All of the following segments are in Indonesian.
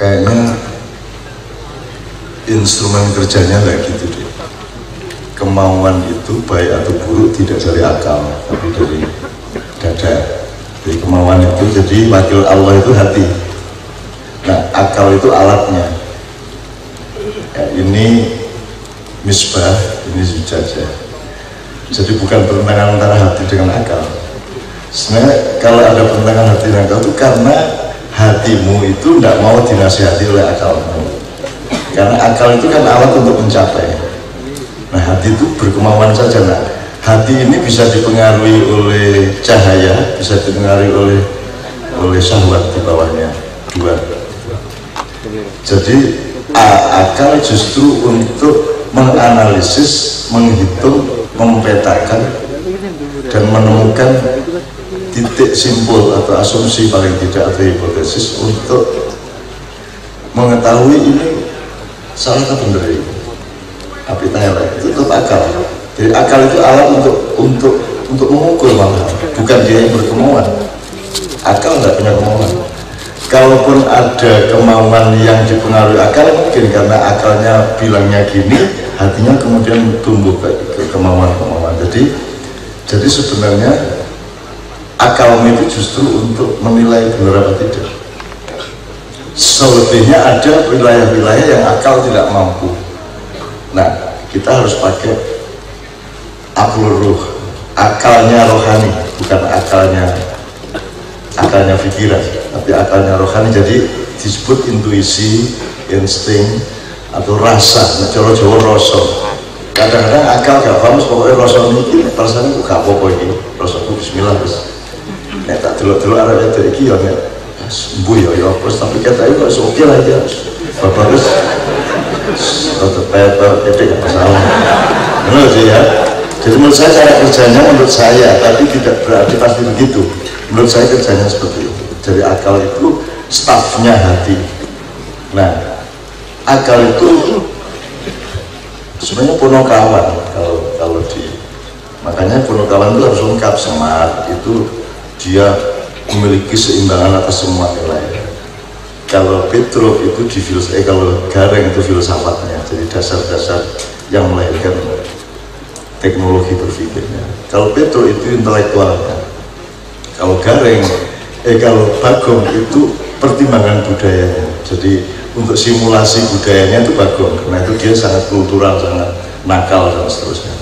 kayaknya instrumen kerjanya nggak gitu deh. Kemauan itu baik atau buruk tidak dari akal, tapi dari dada. Jadi kemauan itu, jadi wakil Allah itu hati. Nah, akal itu alatnya. Ya, ini misbah, ini zujajah. Jadi bukan pertentangan antara hati dengan akal. Sebenarnya kalau ada pertentangan hati dengan akal itu karena hatimu itu tidak mau dinasihati oleh akalmu. Karena akal itu kan alat untuk mencapai. Nah, hati itu berkemauan saja. Nah, hati ini bisa dipengaruhi oleh cahaya, bisa dipengaruhi oleh syahwat di bawahnya. Dua. Jadi akal justru untuk menganalisis, menghitung, mempetakan dan menemukan titik simpul atau asumsi paling tidak atau hipotesis untuk mengetahui ini salah atau benar ini. Tapi tanya itu tetap akal. Jadi akal itu alat untuk mengukur malah, bukan dia yang berkemauan. Akal nggak punya kemauan. Kalaupun ada kemauan yang dipengaruhi akal, mungkin karena akalnya bilangnya gini, hatinya kemudian tumbuh ke kemauan-kemauan. Jadi sebenarnya akal itu justru untuk menilai benar apa tidak. Selebihnya ada wilayah-wilayah yang akal tidak mampu. Nah, kita harus pakai aklul ruh, akalnya rohani, bukan akalnya pikiran, tapi akalnya rohani. Jadi disebut intuisi, insting, atau rasa. Nah, Jawa rasa. Kadang-kadang akal gak paham, pokoknya rasa ini, perasaan itu gak apa-apa ini, rasaku bismillah terus. Nek tak delok-delok arah itu iki ya nek sembuh ya terus, tapi kata itu oke lah aja. Bapak terus tidak masalah. Menurut ya. Jadi menurut saya cara kerjanya menurut saya, tapi tidak berarti pasti begitu. Menurut saya kerjanya seperti itu. Jadi akal itu stafnya hati. Nah, akal itu sebenarnya punokawan kalau makanya punokawan itu harus lengkap. Smart itu dia memiliki seimbangan atas semua nilai. Kalau Petro itu kalau Gareng itu filsafatnya, jadi dasar-dasar yang melahirkan teknologi berpikirnya. Kalau Petro itu intelektualnya. Kalau Gareng, kalau Bagong itu pertimbangan budayanya. Jadi untuk simulasi budayanya itu Bagong, karena itu dia sangat kultural, sangat nakal dan seterusnya.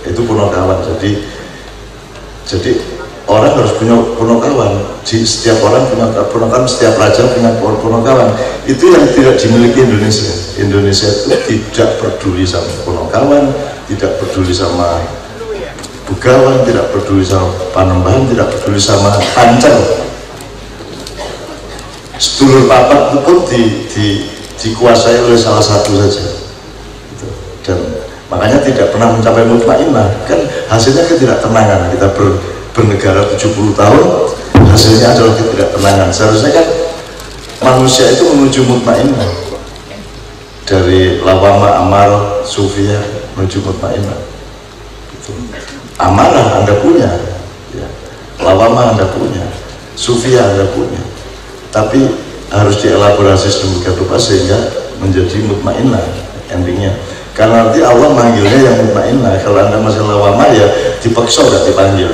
Itu punokawan. Jadi orang harus punya punokawan. Setiap orang punya punokawan, setiap raja punya punokawan. Itu yang tidak dimiliki Indonesia. Indonesia itu tidak peduli sama punokawan, tidak peduli sama Bugawan, tidak peduli sama Panembahan, tidak peduli sama Pancel. Sedulur papat itu pun dikuasai oleh salah satu saja. Dan makanya tidak pernah mencapai mutmainnah. Kan hasilnya ketidaktenangan. Kita bernegara 70 tahun, hasilnya adalah ketidaktenangan. Seharusnya kan manusia itu menuju mutmainnah. Dari lawama, amar, sufia menuju mutmainnah. Amarah Anda punya, ya. Lawama Anda punya, sufia Anda punya, tapi harus dielaborasi sedemikian rupa sehingga menjadi mutmainnah endingnya. Karena nanti Allah manggilnya yang mutmainnah. Kalau Anda masih lawama ya dipaksa gak dipanggil.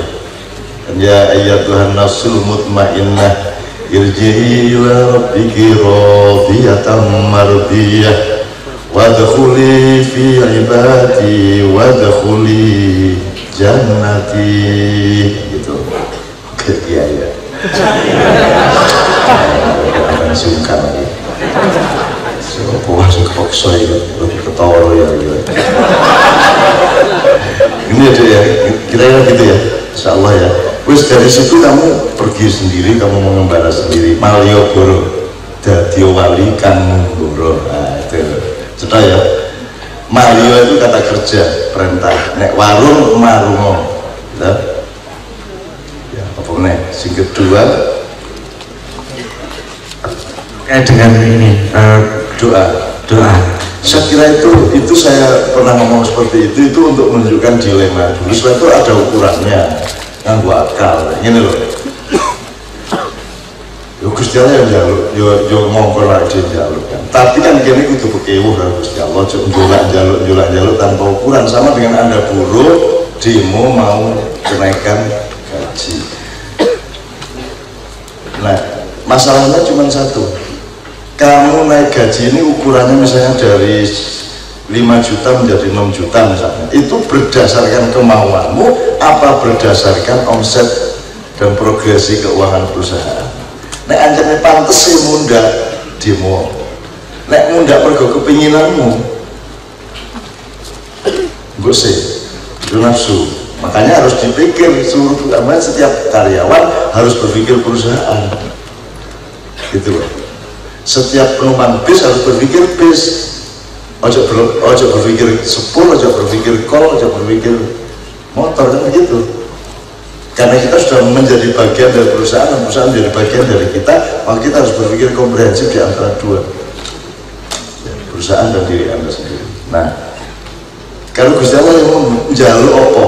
Ya ayyatuhan nafsul mutmainnah irji'i ila rabbiki radiyatan mardiyah wadkhuli fi ibadi wadkhuli jannati, gitu. Iya akan sungkan lagi puas kepaksa ya lebih ketawa ya ini aja ya, kira-kira gitu ya, insyaallah ya. Wis dari situ kamu pergi sendiri, kamu mengembara sendiri. Malioboro dadi wali kang Goro. Nah itu sudah ya. Malio itu kata kerja, perintah. Nek warung marungo, ya. Apa nih? Sing kedua, dengan ini doa. Saya kira itu saya pernah ngomong seperti itu untuk menunjukkan dilema. Dulu sebenarnya itu ada ukurannya, nganggo akal. Ini loh. Ya Gusti Gusti Allah yang jaluk, yo mongko ra jaluk kan. Tapi kan kene kudu bekewuh karo Gusti Allah, njolak-jaluk tanpa ukuran, sama dengan Anda buruh demo mau kenaikan gaji. Nah, masalahnya cuma satu. Kamu naik gaji ini ukurannya misalnya dari 5 juta menjadi 6 juta misalnya. Itu berdasarkan kemauanmu apa berdasarkan omset dan progresi keuangan perusahaan. Nek anjane pantes sih munda demo. Nek munda mergo kepinginanmu. Mbok sih itu nafsu. Makanya harus dipikir seluruh setiap karyawan harus berpikir perusahaan. Gitu loh. Setiap penumpang bis harus berpikir bis. Ojo berpikir sepul, ojo berpikir kol, ojo berpikir motor, kan begitu. Karena kita sudah menjadi bagian dari perusahaan dan perusahaan menjadi bagian dari kita, maka kita harus berpikir komprehensif di antara dua, ya, perusahaan dan diri Anda sendiri. Nah, kalau Gusti Allah yang menjaluk opo,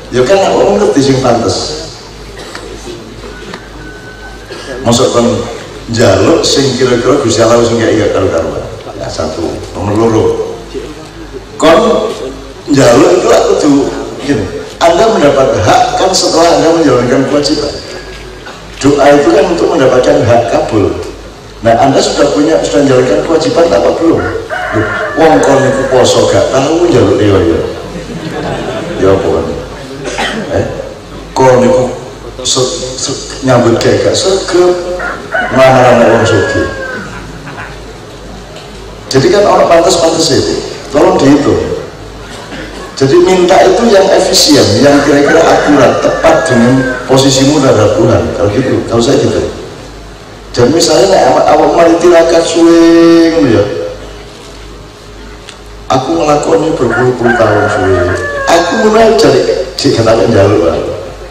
ya kan orang ngerti sing pantes. Masukkan jaluk sing kira-kira Gusti Allah sing gak karu-karuan. Ya, satu, nomor loro. Kon jaluk itu aku tuh gini. Anda mendapat hak kan setelah Anda menjalankan kewajiban. Doa itu kan untuk mendapatkan hak kabul. Nah, Anda sudah menjalankan kewajiban apa belum? Wong kon niku poso gak tahu njaluk liya ya. Ya apa kan? Kon niku nyambut gawe gak sregep, marah-marah wong sugih. Jadi kan orang pantas-pantas itu, tolong dihitung. Jadi minta itu yang efisien, yang kira-kira akurat, tepat dengan posisimu terhadap Tuhan. Kalau gitu, kalau saya gitu. Dan misalnya awak mari tirakat suwing ya. Aku ngelakoni berpuluh-puluh tahun suwing. Aku mulai cari dikatakan jalur lah.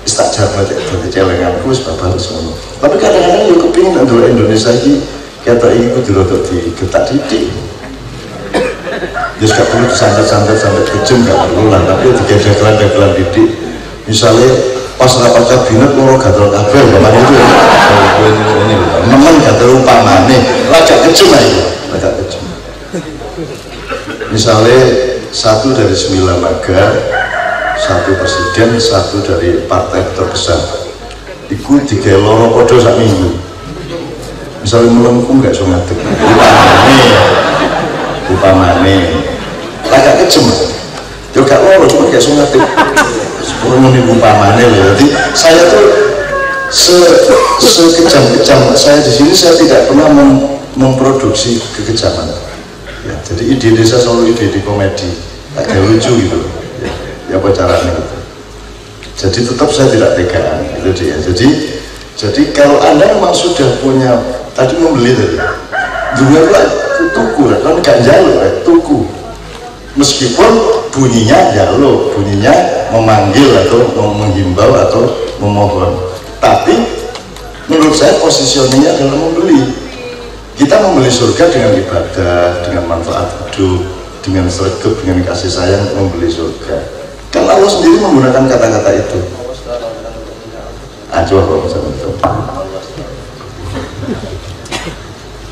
Istak jarmat ya, dari celenganku sebab harus ngono. Tapi kadang-kadang yo kepingin adalah Indonesia ini kata ini kudu rodok digetak didik. Jadi gak perlu disantet-santet sampai kejem, gak perlu lah, tapi digedekelan didik. Misalnya pas rapat kabinet loro gatel kabel kemarin itu ini nemen gatel umpamane lagak kejem aja, lagak kejem. Misalnya 1 dari 9 naga, 1 presiden, 1 dari partai terbesar, iku digawe loro podo sak minggu. Misalnya melengkung gak so ngadeg upamane agak kejem juga loro cuma gak so ngadeg 10 menit upamane loh. Jadi saya tuh sekejam-kejam saya di sini, saya tidak pernah memproduksi kekejaman ya. Jadi ide desa selalu ide komedi agak lucu gitu ya apa caranya gitu. Jadi tetap saya tidak tegaan gitu dia. Jadi kalau Anda memang sudah punya tadi membeli tadi dunia itu tuku kan gak jaluk tuku, meskipun bunyinya jaluk, bunyinya memanggil atau menghimbau atau memohon, tapi menurut saya positioningnya adalah membeli. Kita membeli surga dengan ibadah, dengan manfaat hidup, dengan sregep, dengan kasih sayang, membeli surga. Kan Allah sendiri menggunakan kata-kata itu. Coba kalau misalnya itu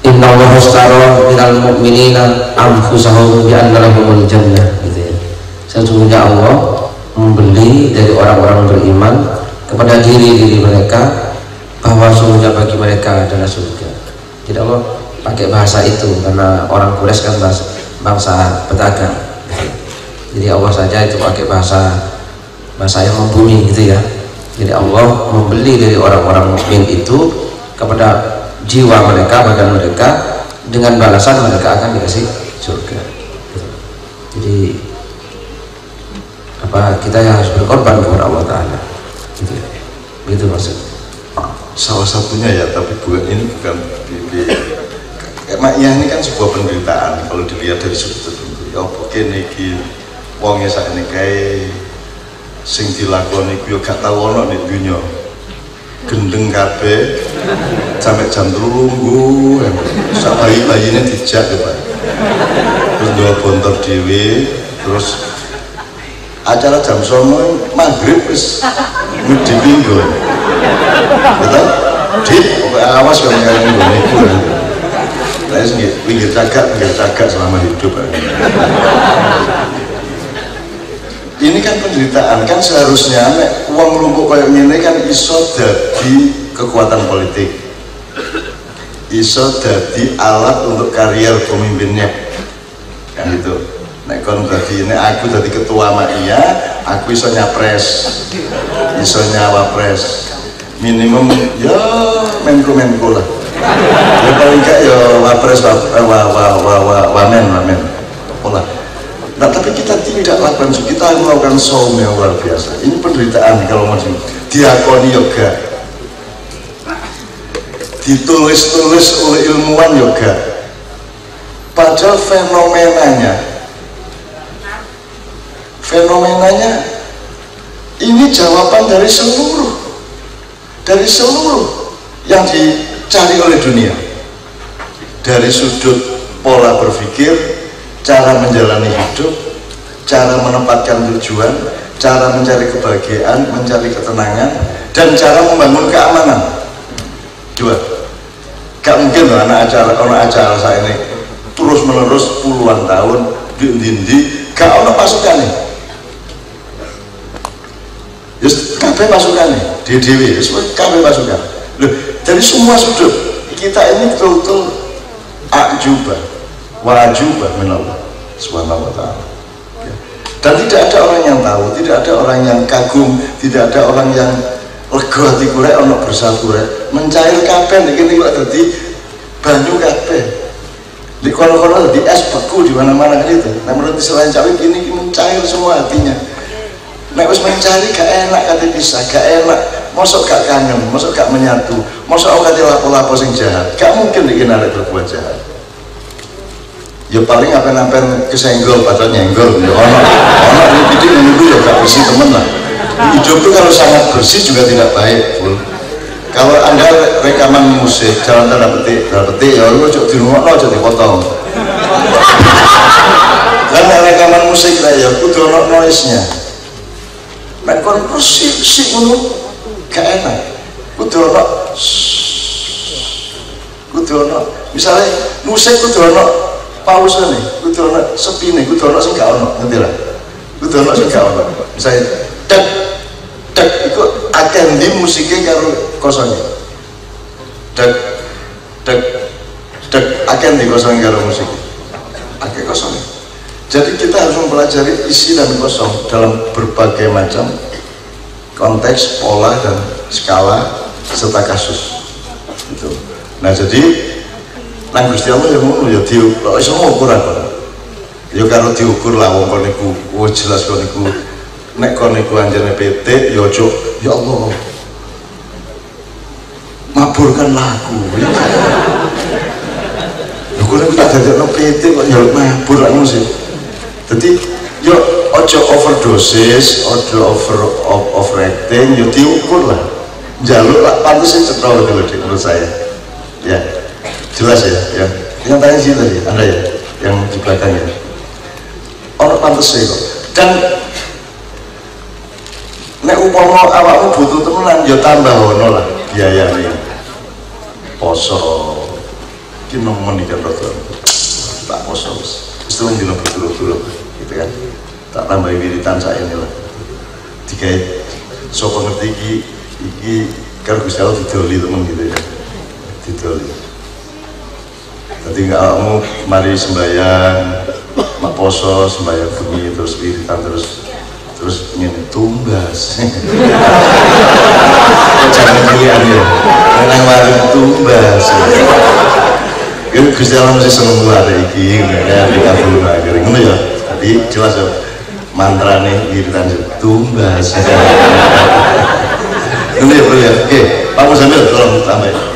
Inna Allah astara minal mu'minina anfusahum bi anna lahumul jannah, gitu ya. Sesungguhnya Allah membeli dari orang-orang beriman kepada diri mereka bahwa sungguhnya bagi mereka adalah surga. Tidak Allah pakai bahasa itu karena orang Quraisy kan bangsa pedagang. Jadi Allah saja itu pakai bahasa yang membumi gitu ya. Jadi Allah membeli dari orang-orang mukmin itu kepada jiwa mereka, badan mereka, dengan balasan mereka akan dikasih surga. Jadi kita yang harus berkorban kepada Allah Ta'ala gitu ya. Begitu maksudnya. Salah satunya ya, tapi ini bukan maknya ini kan sebuah penderitaan kalau dilihat dari sudut tertentu. Ya oke niki wongnya saat ini kayak sing dilakoni ku yo gak tau ono ning dunya. Gendeng kabeh sampai jam 3 lungguh sak bayi-bayine dijak ya Pak. Terus dua bontor dhewe, terus acara jam 09.00 maghrib wis mudi minggu. Betul? Dit, awas kalau kalian itu. Saya sendiri pinggir cagak selama hidup. Ini kan penderitaan, kan seharusnya uang lumpuh kayak gini kan iso jadi kekuatan politik, iso jadi alat untuk karier pemimpinnya, kan gitu. Nek kon dadi nek aku dadi ketua Maia, aku iso nyapres, iso nyawapres, minimum ya menko lah. Ya paling enggak ya wapres wamen pola. Nah tapi kita tidak lakukan, kita melakukan saum yang luar biasa. Ini penderitaan kalau mau diakoni yoga, ditulis-tulis oleh ilmuwan yoga, padahal fenomenanya ini jawaban dari seluruh yang dicari oleh dunia, dari sudut pola berpikir, cara menjalani hidup, cara menempatkan tujuan, cara mencari kebahagiaan, mencari ketenangan, dan cara membangun keamanan. Dua, gak mungkin loh anak acara saya ini terus menerus puluhan tahun di gak ada pasukan nih. Just kabeh pasukan nih, DDW, kabeh pasukan. Loh, dari semua sudut kita ini betul-betul wajubah minallah subhanahu wa ta'ala. Dan tidak ada orang yang tahu, tidak ada orang yang kagum, tidak ada orang yang lega hati kurek ono bersabure mencair kabeh niki kok dadi banyu kabeh. Di kono-kono di es beku di mana-mana kan itu. Nah menurut selain cawe gini mencair semua hatinya. Nek wis mencari gak enak kate pisah, gak enak. Mosok gak kangen, mosok gak menyatu, mosok kate lapo-lapo sing jahat. Gak mungkin iki arek berbuat jahat. Ya paling apa-apa kesenggol padahal nyenggol ya ono ini bidik menunggu ya gak bersih temen lah. Hidup itu kalau sangat bersih juga tidak baik pun. Kalau anda rekaman musik dalam tanda petik ya lu cok dirungokno aja dipotong. Karena rekaman musik ya kudu ono noise-nya. Nek kon bersih ngono gak enak. Kudu ono misalnya musik kudu ono pause nih, kudu ono sepi nih, kudu ono sing gak ono, ngerti lah. Kudu ono sing gak ono. Misalnya tek iku akan di musiknya karo kosongnya. Tek akan di kosongnya karo musik. Akeh kosongnya. Jadi kita harus mempelajari isi dan kosong dalam berbagai macam konteks, pola dan skala serta kasus. Gitu. Nah jadi nang Gusti Allah ya ngono ya diukur, iso ngukur apa? Ya karo diukur lah wong kon niku, wis jelas kon niku nek kon niku anjene PT ya ojo ya Allah. Maburkanlah aku. Ya kon niku tak dadekno PT kok ya mabur ngono sih. Dadi yo ojo overdosis, ojo overacting, yo diukur lah. Njaluk lah pantes cetha gitu loh menurut saya. Ya. Jelas ya, yang tanya sih tadi, Anda ya, yang di belakang ya. Orang pantas sih kok. Dan nek umpama awakmu butuh temenan, ya tambah ono lah biaya nih. Poso, ki nemen iki kan tak poso wis. Wis telung dina berturut-turut gitu kan. Tak tambahi wiritan saya ini lah. Digawe sapa ngerti iki karo Gusti Allah didoli temen gitu ya. Didoli. Jadi nggak kamu mari sembahyang, mak poso, sembahyang bunyi terus wiritan terus ini tumbas. Jangan kalian ya, nang mari tumbas. Ini Gusti Allah mesti seneng ada iki, ya kita belum akhir ngono ya. Tadi jelas ya mantra nih wiritan tumbas. Ini ya bro ya, oke, Pak Musamil tolong tambah.